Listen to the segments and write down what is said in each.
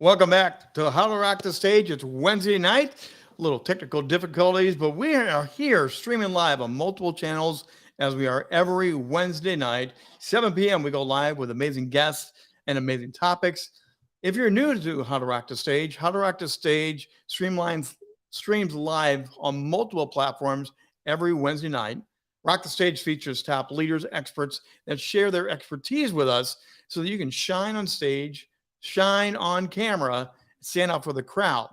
Welcome back to How to Rock the Stage. It's Wednesday night, a little technical difficulties, but we are here streaming live on multiple channels as we are every Wednesday night, 7 p.m. We go live with amazing guests and amazing topics. If you're new to How to Rock the Stage, How to Rock the Stage streams live on multiple platforms every Wednesday night. Rock the Stage features top leaders, experts that share their expertise with us so that you can shine on stage, shine on camera, stand out for the crowd.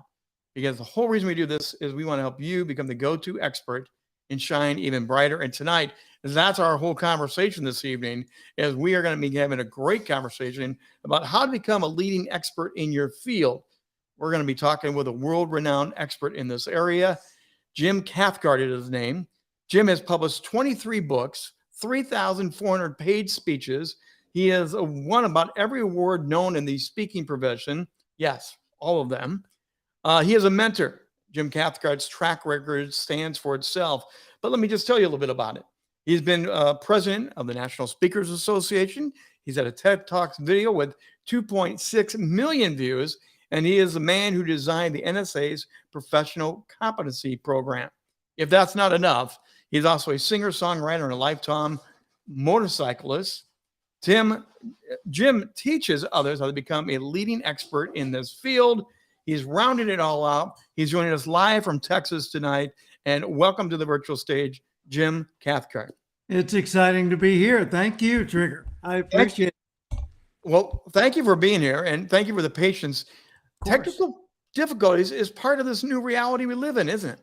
Because the whole reason we do this is we want to help you become the go-to expert and shine even brighter. And tonight, that's our whole conversation this evening, is we are going to be having a great conversation about how to become a leading expert in your field. We're going to be talking with a world-renowned expert in this area. Jim Cathcart is his name. Jim has published 23 books, 3,400 paid speeches. He has won about every award known in the speaking profession. Yes, all of them. He is a mentor. Jim Cathcart's track record stands for itself. But let me just tell you a little bit about it. He's been president of the National Speakers Association. He's had a TED Talks video with 2.6 million views. And he is the man who designed the NSA's Professional Competency Program. If that's not enough, he's also a singer-songwriter and a lifetime motorcyclist. Jim teaches others how to become a leading expert in this field. He's rounding it all out. He's joining us live from Texas tonight. And welcome to the virtual stage, Jim Cathcart. It's exciting to be here. Thank you, Trigger. I appreciate it. Well, thank you for being here, and thank you for the patience. Technical difficulties is part of this new reality we live in, isn't it?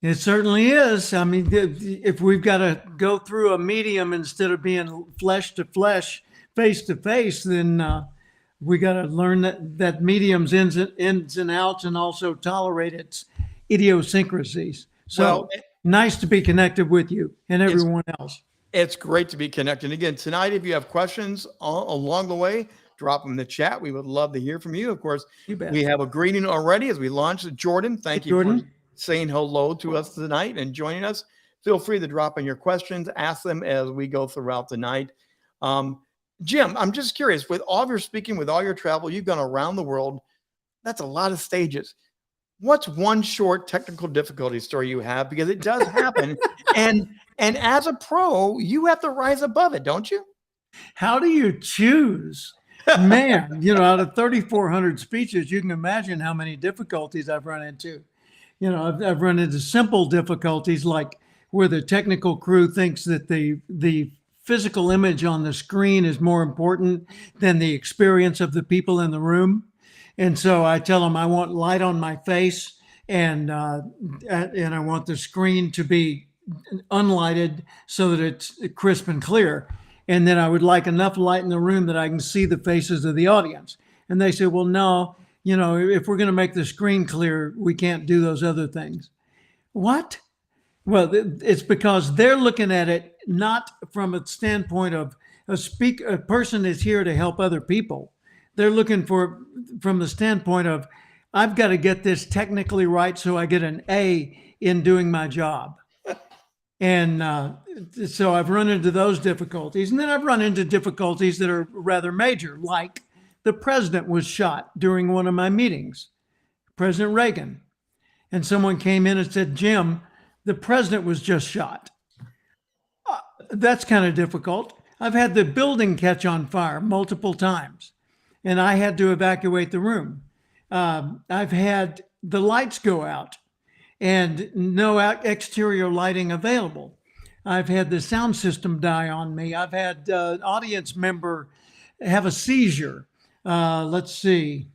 It certainly is. I mean, if we've got to go through a medium instead of being flesh to flesh, face to face, then we got to learn that medium's ins and outs, and also tolerate its idiosyncrasies. So nice to be connected with you and everyone else. It's great to be connected. Again, tonight, if you have questions along the way, drop them in the chat. We would love to hear from you. Of course, we have a greeting already as we launch. Jordan, thank you for saying hello to us tonight and joining us. Feel free to drop in your questions, ask them as we go throughout the night. Jim, I'm just curious, with all of your speaking, with all your travel, you've gone around the world. That's a lot of stages. What's one short technical difficulty story you have? Because it does happen. and as a pro, you have to rise above it, don't you? How do you choose? Man, out of 3,400 speeches, you can imagine how many difficulties I've run into. I've run into simple difficulties, like where the technical crew thinks that the physical image on the screen is more important than the experience of the people in the room. And so I tell them I want light on my face, and I want the screen to be unlighted so that it's crisp and clear. And then I would like enough light in the room that I can see the faces of the audience. And they say, well, no, if we're going to make the screen clear, we can't do those other things. What? Well, it's because they're looking at it not from a standpoint of a person is here to help other people. They're looking from the standpoint of, I've got to get this technically right so I get an A in doing my job. And so I've run into those difficulties. And then I've run into difficulties that are rather major, like the president was shot during one of my meetings, President Reagan. And someone came in and said, Jim, the president was just shot. That's kind of difficult. I've had the building catch on fire multiple times, and I had to evacuate the room. I've had the lights go out and no exterior lighting available. I've had the sound system die on me. I've had an audience member have a seizure. Let's see.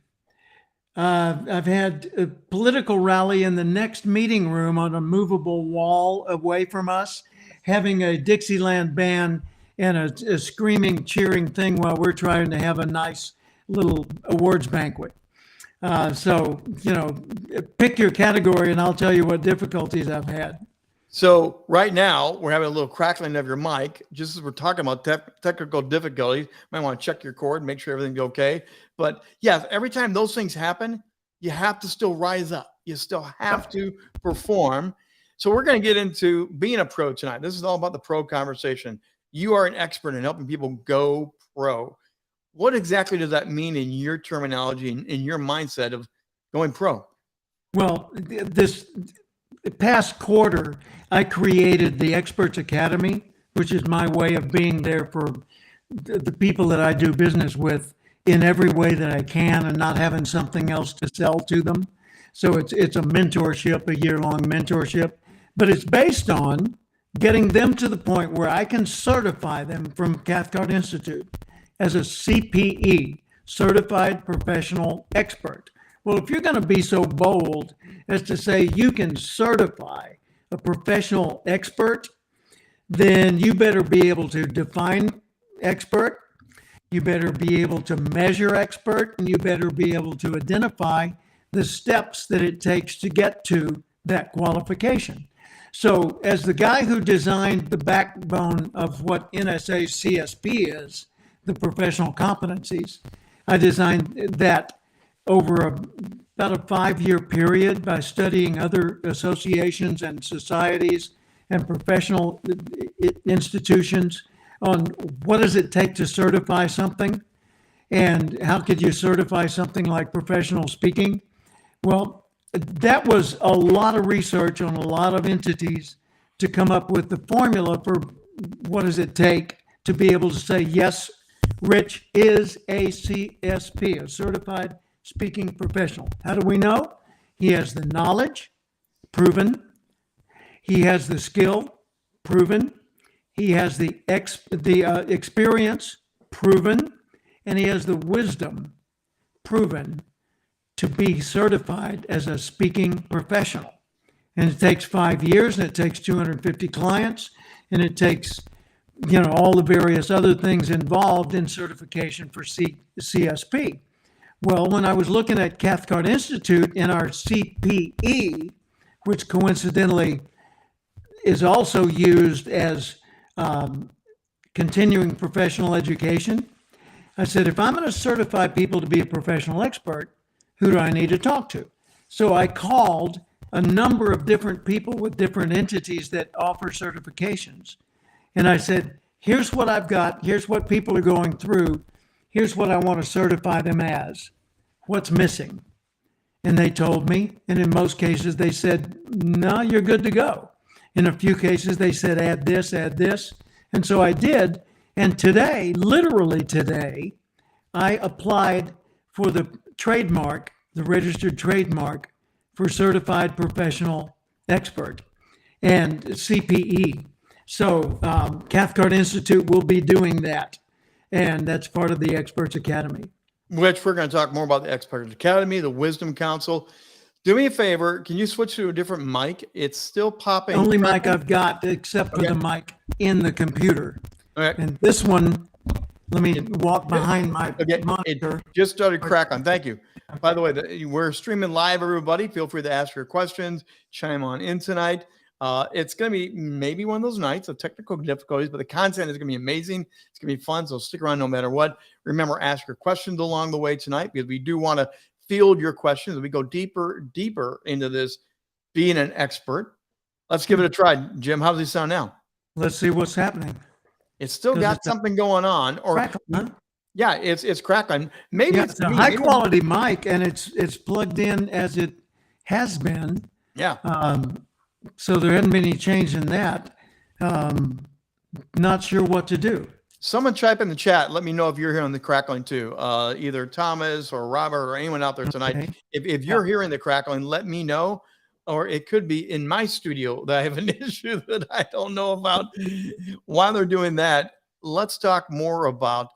I've had a political rally in the next meeting room on a movable wall away from us, having a Dixieland band and a screaming, cheering thing while we're trying to have a nice little awards banquet. So, pick your category and I'll tell you what difficulties I've had. So right now we're having a little crackling of your mic, just as we're talking about technical difficulties. You might want to check your cord, make sure everything's okay. But yeah, every time those things happen, you have to still rise up. You still have to perform. So we're going to get into being a pro tonight. This is all about the pro conversation. You are an expert in helping people go pro. What exactly does that mean in your terminology and in your mindset of going pro? Well, this past quarter, I created the Experts Academy, which is my way of being there for the people that I do business with in every way that I can and not having something else to sell to them. So it's a mentorship, a year-long mentorship, but it's based on getting them to the point where I can certify them from Cathcart Institute as a CPE, Certified Professional Expert. Well, if you're going to be so bold as to say you can certify a professional expert, then you better be able to define expert, you better be able to measure expert, and you better be able to identify the steps that it takes to get to that qualification. So, as the guy who designed the backbone of what NSA CSP is, the professional competencies, I designed that over about a 5-year period by studying other associations and societies and professional institutions on what does it take to certify something and how could you certify something like professional speaking. Well, that was a lot of research on a lot of entities to come up with the formula for what does it take to be able to say, yes, Rich is a CSP, a certified speaking professional. How do we know? He has the knowledge, proven. He has the skill, proven. He has the experience, proven. And he has the wisdom, proven, to be certified as a speaking professional. And it takes 5 years, and it takes 250 clients, and it takes, all the various other things involved in certification for CSP. Well, when I was looking at Cathcart Institute in our CPE, which coincidentally is also used as continuing professional education, I said, if I'm going to certify people to be a professional expert, who do I need to talk to? So I called a number of different people with different entities that offer certifications. And I said, here's what I've got. Here's what people are going through. Here's what I want to certify them as. What's missing? And they told me. And in most cases, they said, no, you're good to go. In a few cases, they said, add this, add this. And so I did. And today, literally today, I applied for the trademark, the registered trademark for Certified Professional Expert and CPE. So Cathcart Institute will be doing that. And that's part of the Experts Academy. Which we're going to talk more about the Experts Academy, the Wisdom Council. Do me a favor. Can you switch to a different mic? It's still popping. Only mic I've got, except for the mic in the computer. Okay. And this one, let me walk behind my monitor. It just started cracking. Thank you. By the way, we're streaming live, everybody. Feel free to ask your questions, chime on in tonight. It's going to be maybe one of those nights of technical difficulties, but the content is going to be amazing. It's going to be fun, so stick around no matter what. Remember, ask your questions along the way tonight because we do want to field your questions as we go deeper into this being an expert. Let's give it a try. Jim, how does he sound now? Let's see what's happening. It's still got something going on. Or crackling, huh? Yeah, it's cracking. Maybe it's a high quality mic and it's plugged in as it has been. Yeah. So there hasn't been any change in that. Not sure what to do. Someone type in the chat. Let me know if you're hearing the crackling too. Either Thomas or Robert or anyone out there tonight. Okay. If you're hearing the crackling, let me know. Or it could be in my studio that I have an issue that I don't know about. While they're doing that, let's talk more about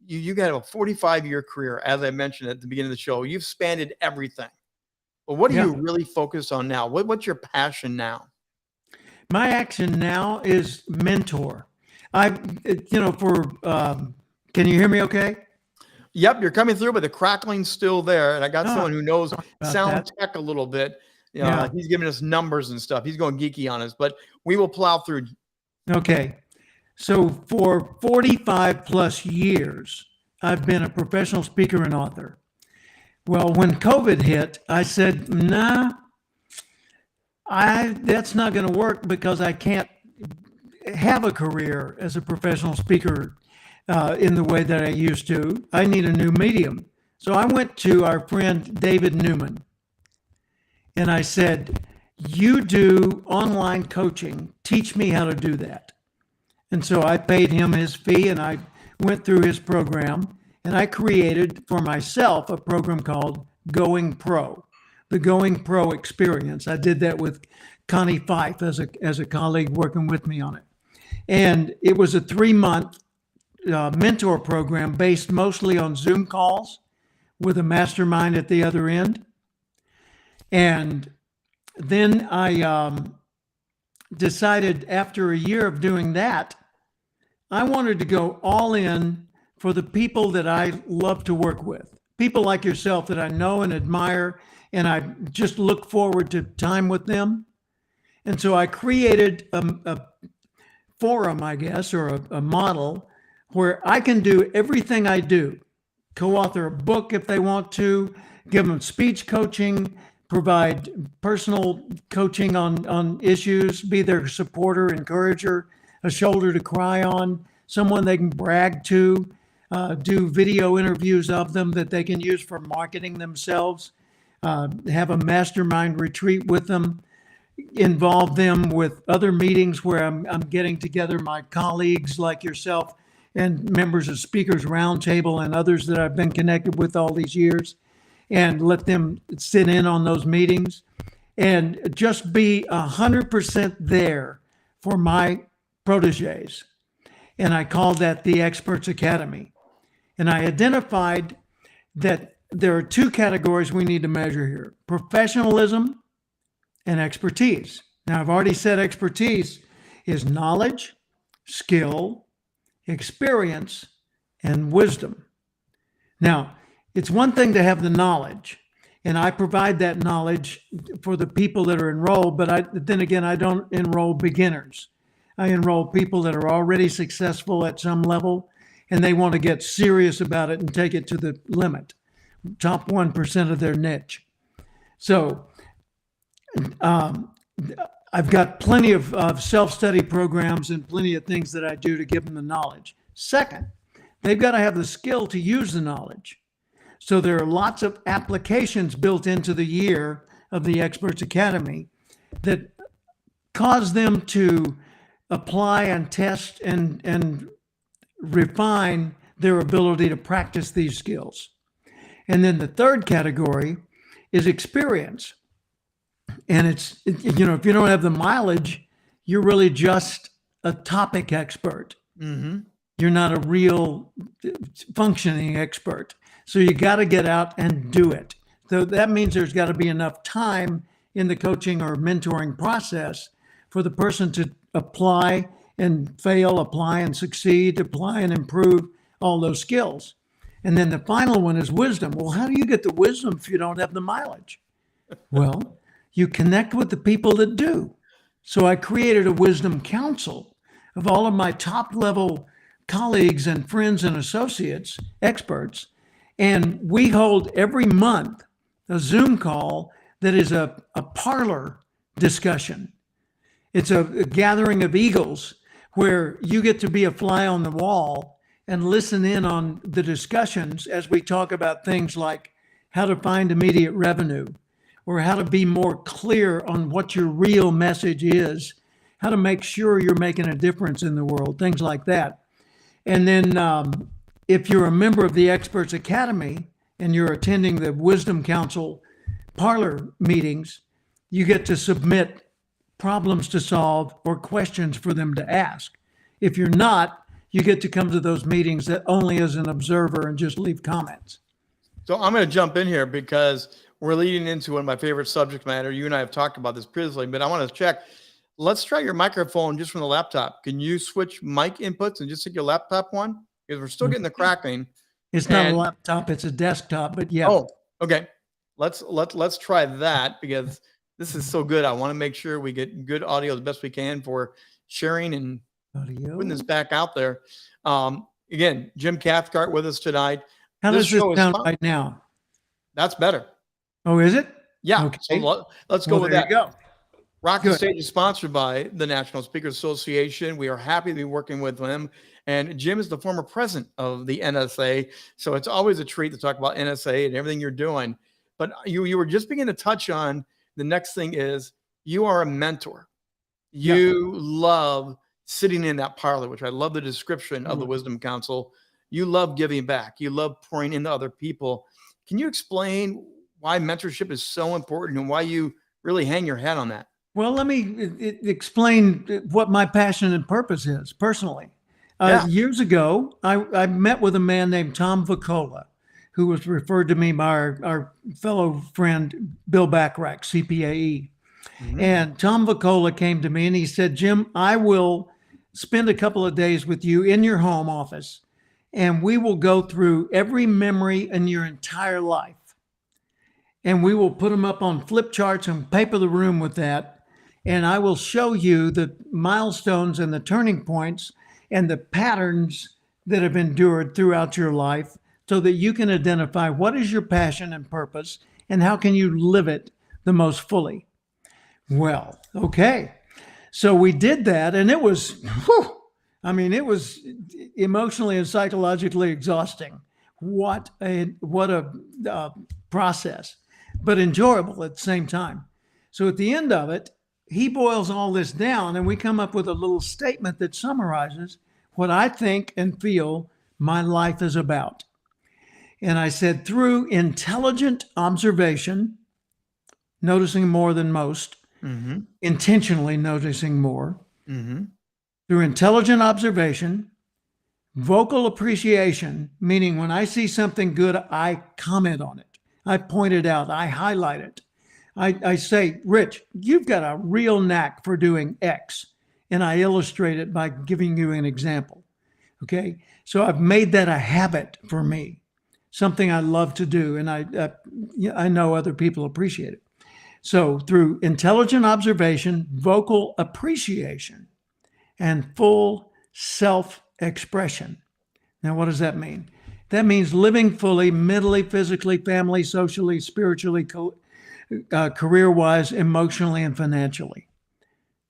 you. You got a 45-year career, as I mentioned at the beginning of the show. You've spanned everything. But what are you really focused on now? What's your passion now? My action now is mentor. Can you hear me okay? Yep, you're coming through, but the crackling's still there. And I got someone who knows sound tech a little bit. He's giving us numbers and stuff. He's going geeky on us, but we will plow through. Okay. So for 45 plus years, I've been a professional speaker and author. Well, when COVID hit, I said, that's not going to work because I can't have a career as a professional speaker. in the way that I used to. I need a new medium. So I went to our friend David Newman and I said, you do online coaching. Teach me how to do that. And so I paid him his fee and I went through his program and I created for myself a program called Going Pro, the Going Pro experience. I did that with Connie Fife as a colleague working with me on it. And it was a 3-month mentor program based mostly on Zoom calls with a mastermind at the other end. And then I decided after a year of doing that, I wanted to go all in for the people that I love to work with, people like yourself that I know and admire, and I just look forward to time with them. And so I created a forum, I guess, or a model where I can do everything I do, co-author a book if they want to, give them speech coaching, provide personal coaching on issues, be their supporter, encourager, a shoulder to cry on, someone they can brag to, do video interviews of them that they can use for marketing themselves, have a mastermind retreat with them, involve them with other meetings where I'm getting together my colleagues like yourself and members of Speakers Roundtable and others that I've been connected with all these years, and let them sit in on those meetings and just be 100% there for my proteges. And I called that the Experts Academy. And I identified that there are 2 categories we need to measure here: professionalism and expertise. Now, I've already said expertise is knowledge, skill, experience, and wisdom. Now, it's one thing to have the knowledge, and I provide that knowledge for the people that are enrolled, but then again, I don't enroll beginners. I enroll people that are already successful at some level, and they want to get serious about it and take it to the limit, top 1% of their niche. So I've got plenty of self-study programs and plenty of things that I do to give them the knowledge. Second, they've got to have the skill to use the knowledge. So there are lots of applications built into the year of the Experts Academy that cause them to apply and test and refine their ability to practice these skills. And then the third category is experience. And it's, if you don't have the mileage, you're really just a topic expert. Mm-hmm. You're not a real functioning expert. So you got to get out and do it. So that means there's got to be enough time in the coaching or mentoring process for the person to apply and fail, apply and succeed, apply and improve all those skills. And then the final one is wisdom. Well, how do you get the wisdom if you don't have the mileage? Well, you connect with the people that do. So I created a wisdom council of all of my top level colleagues and friends and associates, experts. And we hold every month a Zoom call that is a parlor discussion. It's a gathering of eagles where you get to be a fly on the wall and listen in on the discussions as we talk about things like how to find immediate revenue, or how to be more clear on what your real message is, how to make sure you're making a difference in the world, things like that. And then if you're a member of the Experts Academy and you're attending the Wisdom Council parlor meetings, you get to submit problems to solve or questions for them to ask. If you're not, you get to come to those meetings that only as an observer and just leave comments. So I'm going to jump in here because we're leading into one of my favorite subject matter. You and I have talked about this previously, but I want to check. Let's try your microphone just from the laptop. Can you switch mic inputs and just take your laptop one? Because we're still getting the crackling. It's not a laptop, it's a desktop, but yeah. Oh, okay. Let's try that because this is so good. I want to make sure we get good audio as best we can for sharing and putting this back out there. Again, Jim Cathcart with us tonight. How does this sound right now? That's better. Oh, is it? Yeah. Okay. So let's go with that. There you go. Rock the Good. Stage is sponsored by the National Speakers Association. We are happy to be working with them. And Jim is the former president of the NSA. So it's always a treat to talk about NSA and everything you're doing. But you were just beginning to touch on the next thing is you are a mentor. You love sitting in that parlor, which I love the description of the Wisdom Council. You love giving back. You love pouring into other people. Can you explain why mentorship is so important and why you really hang your hat on that? Well, let me explain what my passion and purpose is personally. Years ago, I met with a man named Tom Vacola, who was referred to me by our fellow friend, Bill Backrack, CPAE. And Tom Vacola came to me and he said, Jim, I will spend a couple of days with you in your home office, and we will go through every memory in your entire life. And we will put them up on flip charts and paper the room with that. And I will show you the milestones and the turning points and the patterns that have endured throughout your life so that you can identify what is your passion and purpose and how can you live it the most fully. Well, okay. So we did that, and it was, it was emotionally and psychologically exhausting. What a process, but enjoyable at the same time. So at the end of it, he boils all this down, and we come up with a little statement that summarizes what I think and feel my life is about. And I said, through intelligent observation, noticing more than most, intentionally noticing more, through intelligent observation, vocal appreciation, meaning when I see something good, I comment on it. I point it out. I highlight it. I say, Rich, you've got a real knack for doing X. And I illustrate it by giving you an example. Okay. So I've made that a habit for me, something I love to do. And I know other people appreciate it. So through intelligent observation, vocal appreciation, and full self-expression. Now, what does that mean? That means living fully, mentally, physically, family, socially, spiritually, career-wise, emotionally, and financially,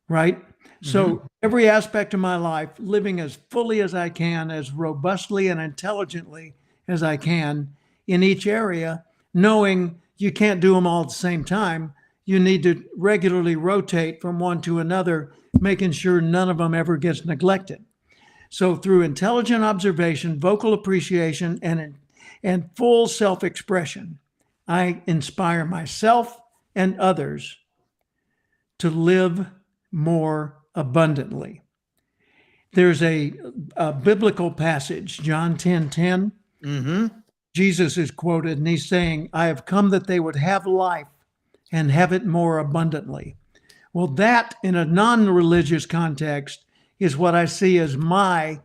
right? So every aspect of my life, living as fully as I can, as robustly and intelligently as I can in each area, knowing you can't do them all at the same time. You need to regularly rotate from one to another, making sure none of them ever gets neglected. So through intelligent observation, vocal appreciation, and full self-expression, I inspire myself and others to live more abundantly. There's a biblical passage, John 10:10. Jesus is quoted, and he's saying, I have come that they would have life and have it more abundantly. Well, that in a non-religious context is what I see as my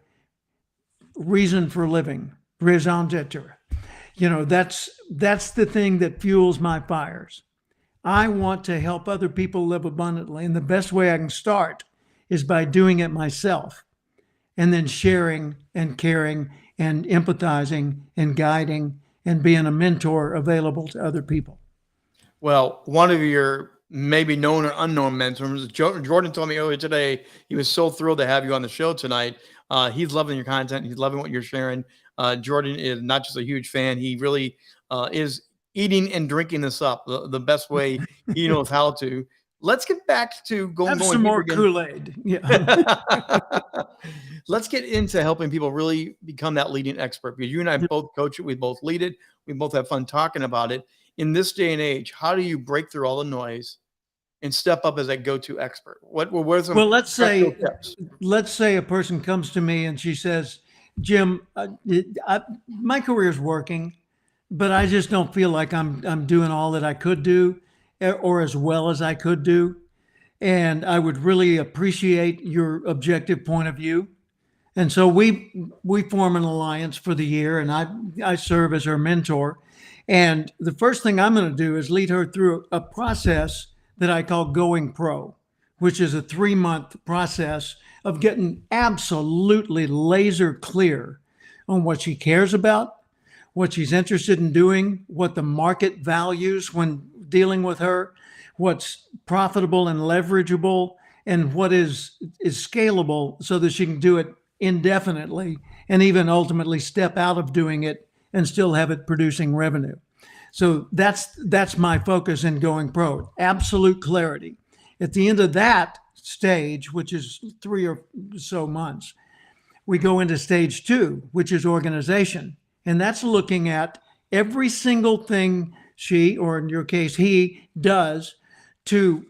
reason for living, raison d'etre. That's the thing that fuels my fires. I want to help other people live abundantly. And the best way I can start is by doing it myself and then sharing and caring and empathizing and guiding and being a mentor available to other people. Well, one of your maybe known or unknown mentors, Jordan told me earlier today, he was so thrilled to have you on the show tonight. He's loving your content. He's loving what you're sharing. Jordan is not just a huge fan. He really is eating and drinking this up the best way he knows how to. Let's get back to going some more Kool-Aid. Yeah. Let's get into helping people really become that leading expert, because you and I both coach it. We both lead it. We both have fun talking about it. In this day and age, how do you break through all the noise and step up as a go-to expert? What are some let's say a person comes to me and she says, Jim, my career is working, but I just don't feel like I'm doing all that I could do or as well as I could do. And I would really appreciate your objective point of view. And so we form an alliance for the year, and I serve as her mentor. And the first thing I'm going to do is lead her through a process that I call Going Pro, which is a 3-month process of getting absolutely laser clear on what she cares about, what she's interested in doing, what the market values when dealing with her, what's profitable and leverageable, and what is scalable so that she can do it indefinitely and even ultimately step out of doing it and still have it producing revenue. So that's my focus in going pro. Absolute clarity. At the end of that stage, which is 3 or so months, we go into stage 2, which is organization. And that's looking at every single thing she, or in your case, he does to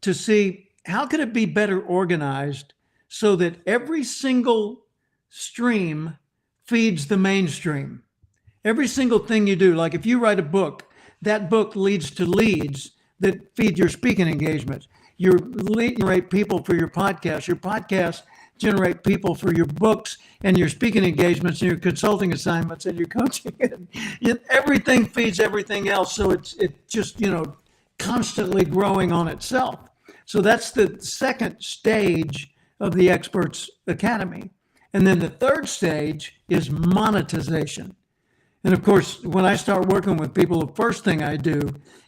see how could it be better organized so that every single stream feeds the mainstream. Every single thing you do, like if you write a book, that book leads to leads that feed your speaking engagements. Your lead generate people for your podcast. Your podcast generate people for your books and your speaking engagements and your consulting assignments and your coaching. Everything feeds everything else. So it's just, constantly growing on itself. So that's the second stage of the Experts Academy. And then the third stage is monetization. And of course, when I start working with people, the first thing I do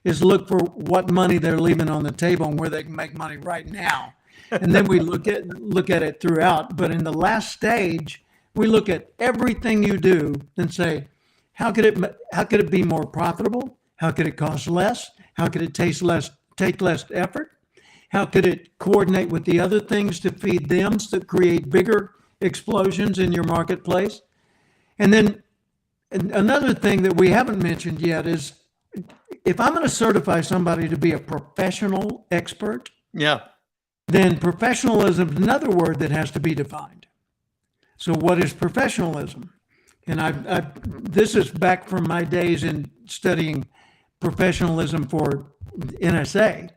is look for what money they're leaving on the table and where they can make money right now. And then we look at it throughout. But in the last stage, we look at everything you do and say, how could it be more profitable? How could it cost less? How could it take less effort? How could it coordinate with the other things to feed them to create bigger explosions in your marketplace? And then another thing that we haven't mentioned yet is if I'm going to certify somebody to be a professional expert, then professionalism is another word that has to be defined. So what is professionalism? And this is back from my days in studying professionalism for NSA.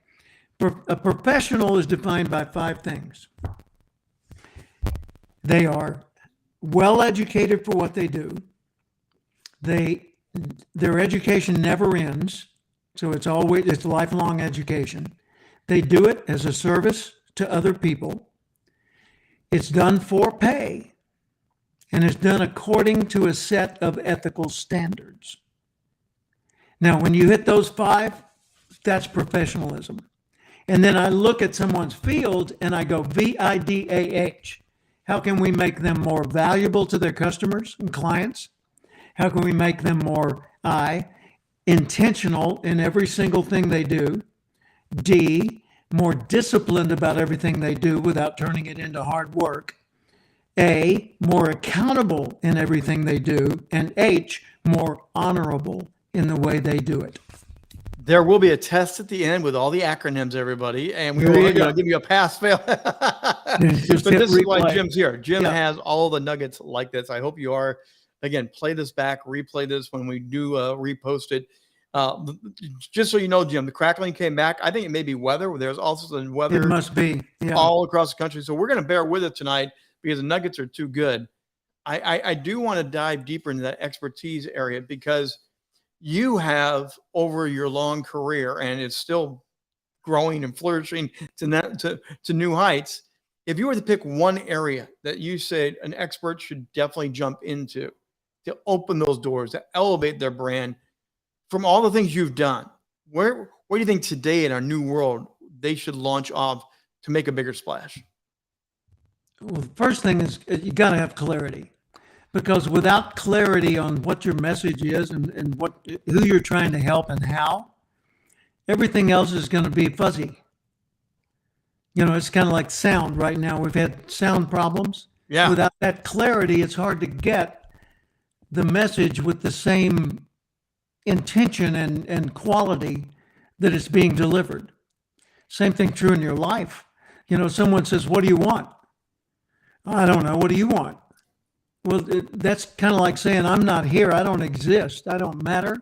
A professional is defined by 5 things. They are well educated for what they do. Their education never ends, so it's lifelong education. They do it as a service to other people. It's done for pay, and it's done according to a set of ethical standards. Now, when you hit those 5, that's professionalism. And then I look at someone's field and I go VIDAH. How can we make them more valuable to their customers and clients? How can we make them more intentional in every single thing they do? D, more disciplined about everything they do without turning it into hard work. A, more accountable in everything they do. And H, more honorable in the way they do it. There will be a test at the end with all the acronyms, everybody, and we will give you a pass-fail. But this is why Jim's here. Jim has all the nuggets like this. I hope you are. Again, play this back, replay this when we do repost it. Just so you know, Jim, the crackling came back. I think it may be weather. There's also some weather. It must be all across the country. So we're going to bear with it tonight because the nuggets are too good. I do want to dive deeper into that expertise area because you have over your long career, and it's still growing and flourishing to new heights. If you were to pick one area that you said an expert should definitely jump into to open those doors, to elevate their brand from all the things you've done, where do you think today in our new world they should launch off to make a bigger splash? Well, the first thing is you got to have clarity. Because without clarity on what your message is and who you're trying to help and how, everything else is going to be fuzzy. It's kind of like sound right now. We've had sound problems. Yeah. Without that clarity, it's hard to get the message with the same intention and quality that it's being delivered. Same thing true in your life. Someone says, "What do you want?" I don't know. What do you want? Well, that's kind of like saying, I'm not here. I don't exist. I don't matter.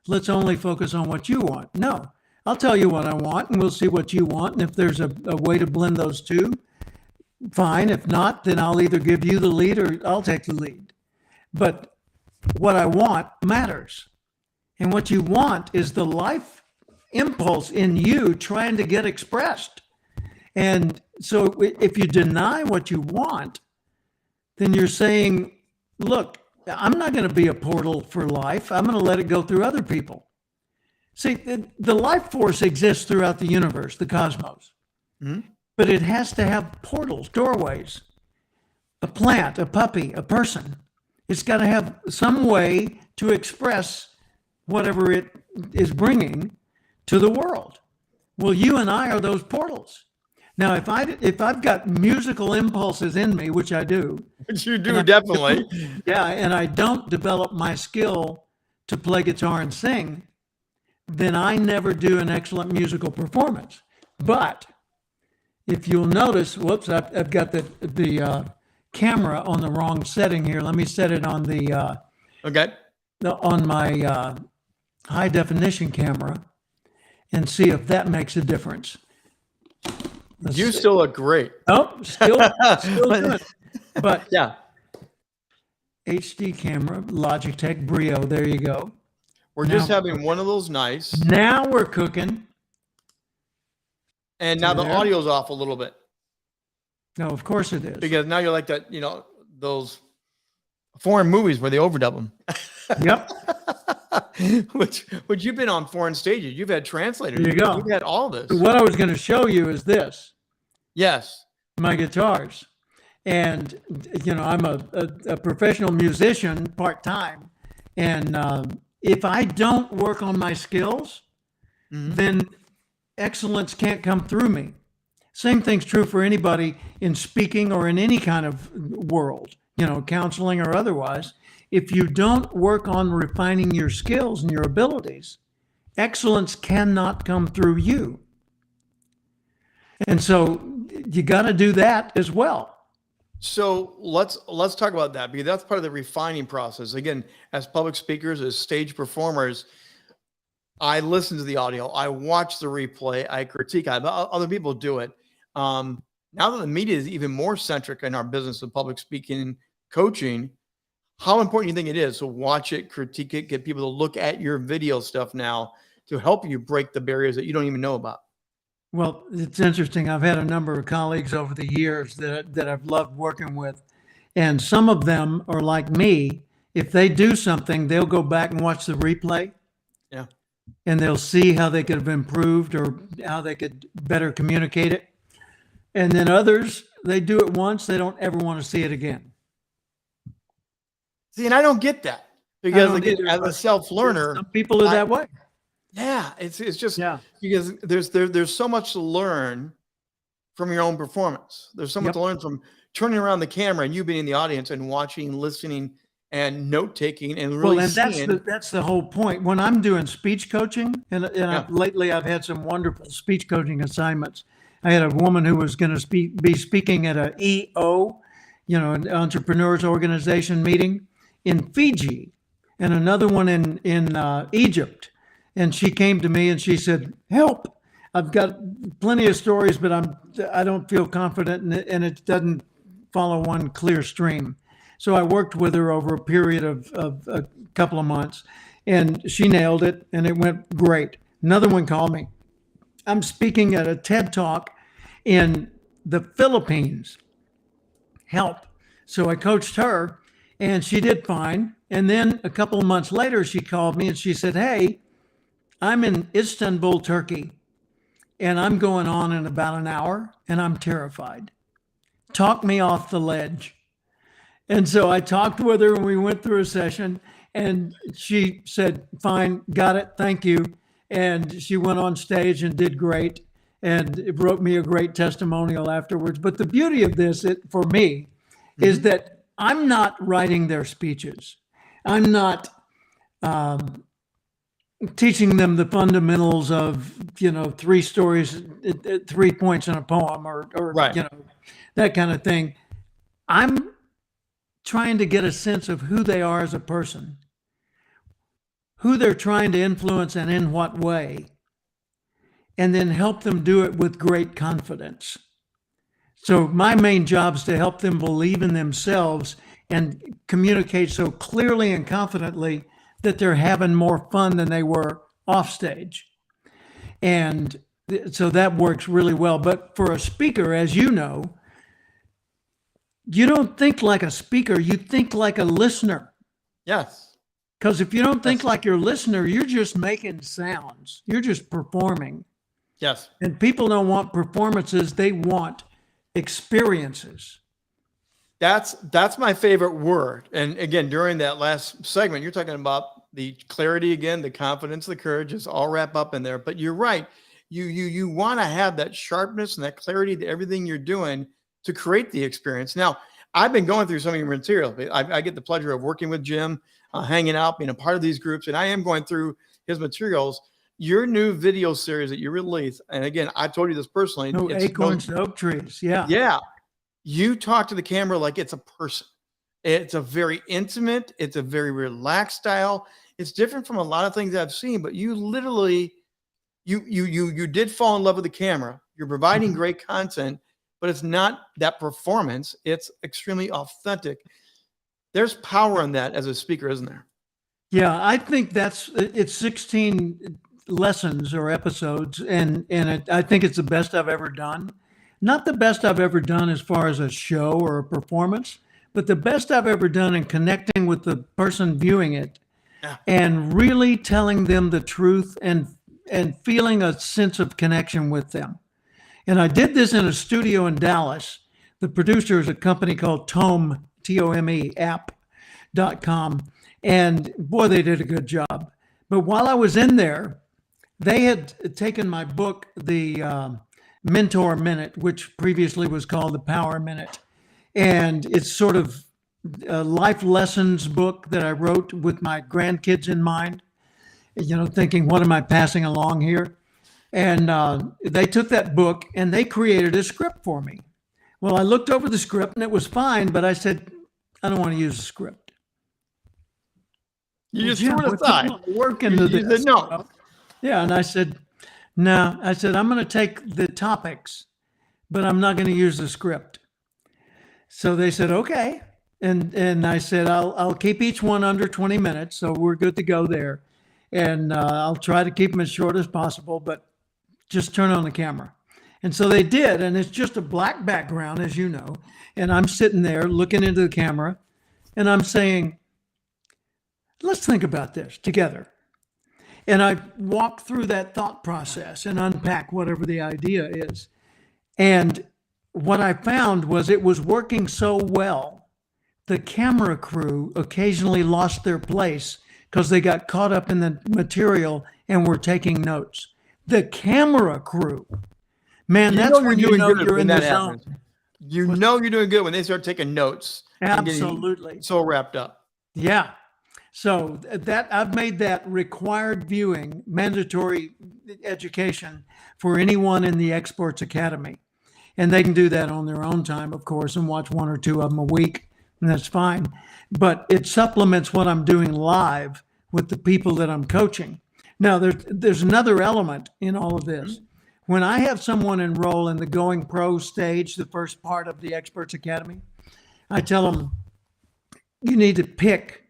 Let's only focus on what you want. No, I'll tell you what I want and we'll see what you want. And if there's a way to blend those two, fine. If not, then I'll either give you the lead or I'll take the lead. But what I want matters. And what you want is the life impulse in you trying to get expressed. And so if you deny what you want, then you're saying, look, I'm not going to be a portal for life. I'm going to let it go through other people. See, the life force exists throughout the universe, the cosmos, but it has to have portals, doorways. A plant, a puppy, a person. It's got to have some way to express whatever it is bringing to the world. Well, you and I are those portals. Now, if I've got musical impulses in me, which I do, Which you do definitely. yeah, and I don't develop my skill to play guitar and sing, then I never do an excellent musical performance. But if you'll notice, whoops, I've got the camera on the wrong setting here. Let me set it on Okay. on my high definition camera and see if that makes a difference. You still look great. Oh, still good. But Yeah. HD camera, Logitech Brio. There you go. We're Now- just having one of those nights. Now we're cooking. And now the There. audio's off a little bit No, of course it is. because now you're like that, those foreign movies where they overdub them. Yep. which you've been on foreign stages. You've had translators. There you go. You've had all this. What I was going to show you is this. Yes. My guitars. And, I'm a professional musician part-time. And if I don't work on my skills, then excellence can't come through me. Same thing's true for anybody in speaking or in any kind of world, counseling or otherwise. If you don't work on refining your skills and your abilities, excellence cannot come through you. And so you got to do that as well. So let's talk about that because that's part of the refining process. Again, as public speakers, as stage performers, I listen to the audio, I watch the replay, I critique. Other people do it. Now that the media is even more centric in our business of public speaking and coaching, how important do you think it is to watch it, critique it, get people to look at your video stuff now to help you break the barriers that you don't even know about? Well, it's interesting. I've had a number of colleagues over the years that I've loved working with. And some of them are like me. If they do something, they'll go back and watch the replay. Yeah. And they'll see how they could have improved or how they could better communicate it. And then others, they do it once, they don't ever want to see it again. See, and I don't get that because don't again, either, as a but self-learner, Some people are that way. yeah, it's just Yeah. because there's so much to learn from your own performance. There's so much Yep. to learn from turning around the camera and you being in the audience and watching, listening, and note taking, and really Well, and seeing. that's the whole point. When I'm doing speech coaching, and lately I've had some wonderful speech coaching assignments. I had a woman who was going to be speaking at a EO, an entrepreneurs organization meeting in Fiji, and another one in Egypt. And she came to me and she said, "Help! I've got plenty of stories, but I don't feel confident, and it doesn't follow one clear stream." So I worked with her over a period of a couple of months, and she nailed it, and it went great. Another one called me. I'm speaking at a TED Talk in the Philippines. Help. So I coached her, and she did fine. And then a couple of months later, she called me and she said, "Hey, I'm in Istanbul, Turkey, and I'm going on in about an hour, and I'm terrified. Talk me off the ledge." And so I talked with her and we went through a session, and she said, "Fine, got it, thank you." And she went on stage and did great, and it wrote me a great testimonial afterwards. But the beauty of this, for me, is that I'm not writing their speeches. I'm not teaching them the fundamentals of, 3 stories, 3 points in a poem or Right. That kind of thing. I'm trying to get a sense of who they are as a person, who they're trying to influence and in what way, and then help them do it with great confidence. So my main job is to help them believe in themselves and communicate so clearly and confidently that they're having more fun than they were off stage. And so that works really well. But for a speaker, as you know, you don't think like a speaker, you think like a listener. Yes. Because if you don't think like your listener, you're just making sounds. You're just performing. Yes. And people don't want performances. They want experiences. That's my favorite word. And again, during that last segment, you're talking about the clarity again, the confidence, the courage is all wrapped up in there. But you're right. You want to have that sharpness and that clarity to everything you're doing to create the experience. Now, I've been going through some of your material. I get the pleasure of working with Jim, hanging out, being a part of these groups, and I am going through his materials. Your new video series that you release, and again, I told you this personally. No acorns to oak trees. Yeah. Yeah. You talk to the camera like it's a person. It's a very intimate, it's a very relaxed style. It's different from a lot of things I've seen, but you literally, you did fall in love with the camera. You're providing great content, but it's not that performance. It's extremely authentic. There's power in that as a speaker, isn't there? Yeah, I think it's 16 lessons or episodes, and I think it's the best I've ever done. Not the best I've ever done as far as a show or a performance, but the best I've ever done in connecting with the person viewing it and really telling them the truth and feeling a sense of connection with them. And I did this in a studio in Dallas. The producer is a company called Tome, Tome, app.com. And boy, they did a good job. But while I was in there, they had taken my book, the Mentor Minute, which previously was called the Power Minute. And it's sort of a life lessons book that I wrote with my grandkids in mind, thinking, what am I passing along here? And they took that book and they created a script for me. Well, I looked over the script and it was fine, but I said, I don't want to use the script. You just threw it aside. Work into this. Said no. Yeah, and I said, no. I said, I'm going to take the topics, but I'm not going to use the script. So they said, okay. And I said, I'll keep each one under 20 minutes. So we're good to go there. And I'll try to keep them as short as possible, but just turn on the camera. And so they did. And it's just a black background, as you know. And I'm sitting there looking into the camera and I'm saying, let's think about this together. And I walk through that thought process and unpack whatever the idea is. And what I found was it was working so well. The camera crew occasionally lost their place because they got caught up in the material and were taking notes. The camera crew, man, that's when you know you're in the zone. You know you're doing good when they start taking notes. Absolutely. So wrapped up. Yeah. So that I've made that required viewing, mandatory education for anyone in the Exports Academy. And they can do that on their own time, of course, and watch one or two of them a week, and that's fine. But it supplements what I'm doing live with the people that I'm coaching. Now, there's another element in all of this. When I have someone enroll in the Going Pro stage, the first part of the Experts Academy, I tell them, you need to pick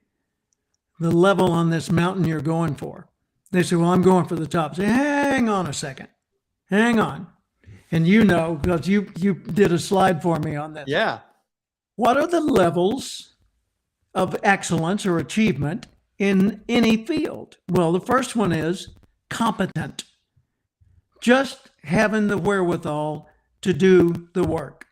the level on this mountain you're going for. They say, well, I'm going for the top. I say, hang on a second. Hang on. And because you did a slide for me on this. Yeah. What are the levels of excellence or achievement in any field? Well, the first one is competent. Just having the wherewithal to do the work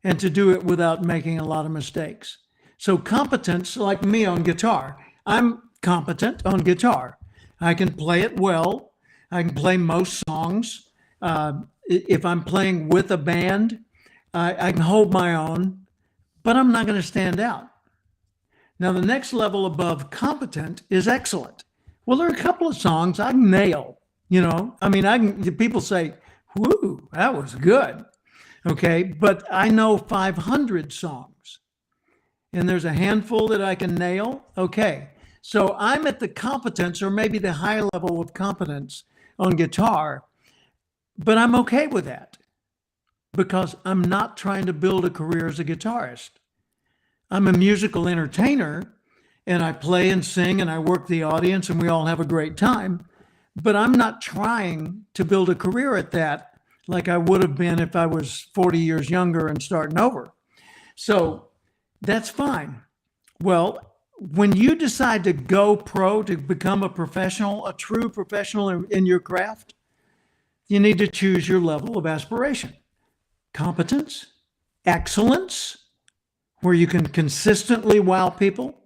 and to do it without making a lot of mistakes. So competence, like me on guitar, I'm competent on guitar. I can play it well. I can play most songs. If I'm playing with a band, I can hold my own, but I'm not going to stand out. Now, the next level above competent is excellent. Well, there are a couple of songs I can nail. People say, whoo, that was good. Okay, but I know 500 songs. And there's a handful that I can nail. Okay, so I'm at the competence or maybe the high level of competence on guitar, but I'm okay with that because I'm not trying to build a career as a guitarist. I'm a musical entertainer and I play and sing and I work the audience and we all have a great time, but I'm not trying to build a career at that like I would have been if I was 40 years younger and starting over. So that's fine. Well, when you decide to go pro, to become a professional, a true professional in your craft, you need to choose your level of aspiration. Competence, excellence, where you can consistently wow people.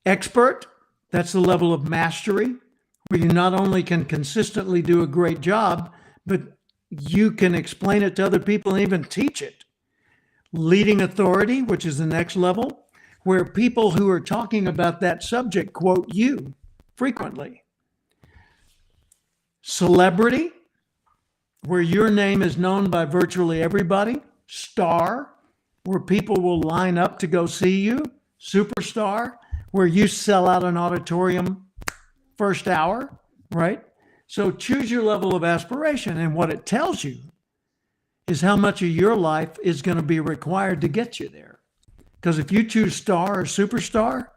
Expert, that's the level of mastery, where you not only can consistently do a great job, but you can explain it to other people and even teach it. Leading authority, which is the next level, where people who are talking about that subject quote you frequently. Celebrity, where your name is known by virtually everybody. Star, where people will line up to go see you. Superstar, where you sell out an auditorium first hour, right? So choose your level of aspiration, and what it tells you is how much of your life is going to be required to get you there. Because if you choose star or superstar,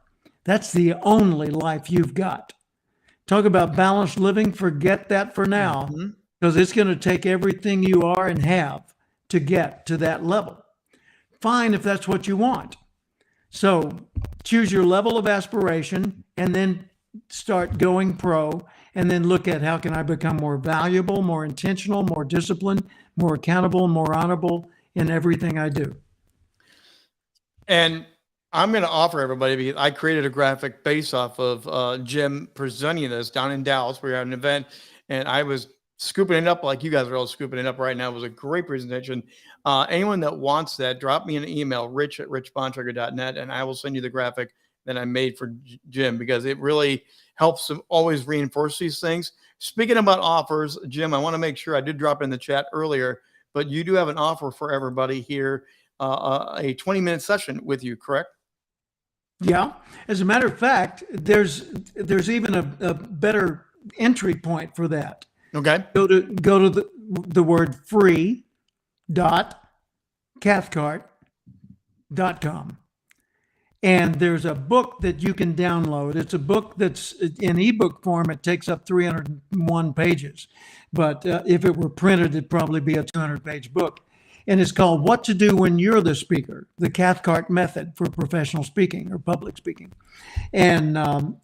that's the only life you've got. Talk about balanced living, forget that for now, because it's going to take everything you are and have to get to that level. Fine if that's what you want. So choose your level of aspiration and then start going pro, and then look at how can I become more valuable, more intentional, more disciplined, more accountable, more honorable in everything I do. And I'm going to offer everybody, because I created a graphic based off of Jim presenting this down in Dallas. We were at an event, and I was scooping it up like you guys are all scooping it up right now. It was a great presentation. Anyone that wants that, drop me an email, rich@richbontrager.net, and I will send you the graphic that I made for Jim, because it really helps to always reinforce these things. Speaking about offers, Jim, I want to make sure I did drop in the chat earlier, but you do have an offer for everybody here, a 20-minute session with you, correct? Yeah. As a matter of fact, there's even a better entry point for that. Okay. Go to the word free.cathcart.com. And there's a book that you can download. It's a book that's in ebook form. It takes up 301 pages. But if it were printed, it'd probably be a 200-page book. And it's called What to Do When You're the Speaker, the Cathcart Method for Professional Speaking or Public Speaking. And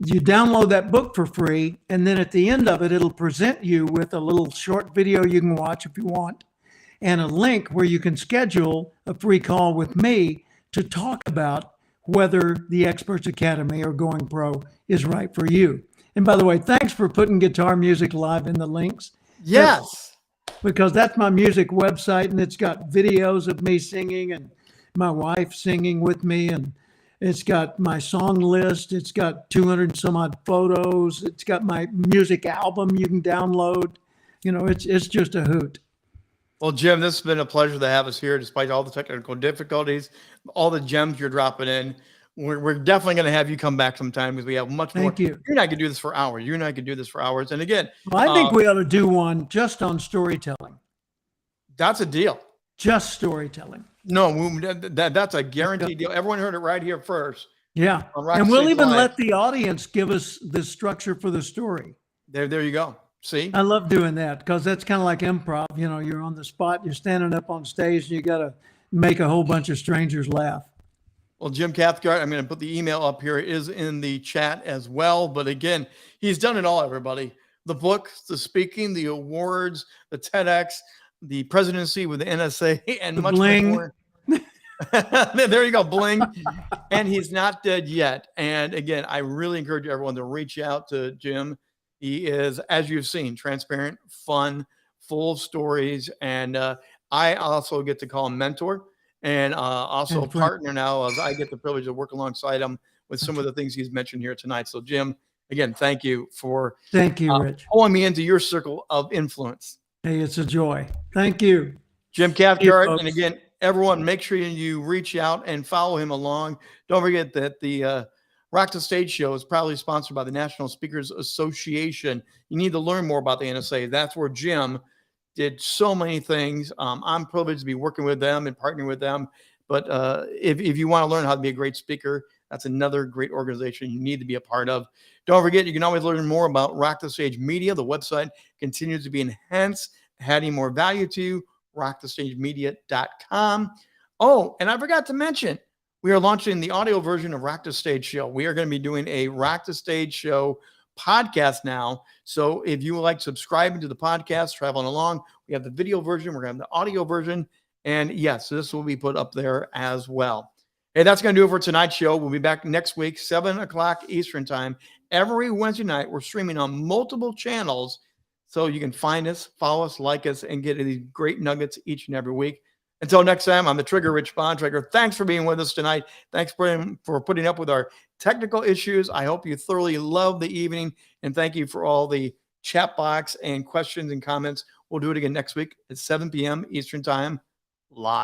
you download that book for free. And then at the end of it, it'll present you with a little short video you can watch if you want, and a link where you can schedule a free call with me to talk about whether the Experts Academy or Going Pro is right for you. And by the way, thanks for putting Guitar Music Live in the links. Yes. Because that's my music website, and it's got videos of me singing and my wife singing with me, and it's got my song list. It's got 200 and some odd photos. It's got my music album you can download. You know, it's just a hoot. Well, Jim, this has been a pleasure to have us here, despite all the technical difficulties, all the gems you're dropping in. We're definitely going to have you come back sometime, because we have much more. Thank you. You and I could do this for hours. You and I could do this for hours. And again, Well, I think we ought to do one just on storytelling. That's a deal. Just storytelling. No, that's a guaranteed deal. Everyone heard it right here first. Yeah. And we'll even let the audience give us the structure for the story. There you go. See? I love doing that, because that's kind of like improv. You know, you're on the spot, you're standing up on stage, and you got to make a whole bunch of strangers laugh. Well, Jim Cathcart, I'm going to put the email up here. It is in the chat as well. But again, he's done it all, everybody. The book, the speaking, the awards, the TEDx, the presidency with the NSA, and The much bling. more. There you go, bling. And he's not dead yet. And again, I really encourage everyone to reach out to Jim. He is, as you've seen, transparent, fun, full of stories. And I also get to call him mentor, and also partner now, as I get the privilege to work alongside him with some of the things he's mentioned here tonight. So, Jim, again, thank you for Rich, pulling me into your circle of influence. Hey, it's a joy. Thank you. Jim Cathcart. And again, everyone, make sure you reach out and follow him along. Don't forget that the Rock the Stage show is proudly sponsored by the National Speakers Association. You need to learn more about the NSA. That's where Jim did so many things. I'm privileged to be working with them and partnering with them. But if you want to learn how to be a great speaker, that's another great organization you need to be a part of. Don't forget, you can always learn more about Rock the Stage Media. The website continues to be enhanced, adding more value to you, rockthestagemedia.com. Oh, and I forgot to mention, we are launching the audio version of Rack to Stage Show. We are going to be doing a Rack to Stage Show podcast now. So if you like subscribing to the podcast, traveling along, we have the video version, we're going to have the audio version. And yes, this will be put up there as well. Hey, that's going to do it for tonight's show. We'll be back next week, 7 o'clock Eastern time. Every Wednesday night, we're streaming on multiple channels. So you can find us, follow us, like us, and get these great nuggets each and every week. Until next time, I'm the Trigger Rich Bontrager. Thanks for being with us tonight. Thanks for putting up with our technical issues. I hope you thoroughly love the evening. And thank you for all the chat box and questions and comments. We'll do it again next week at 7 p.m. Eastern time live.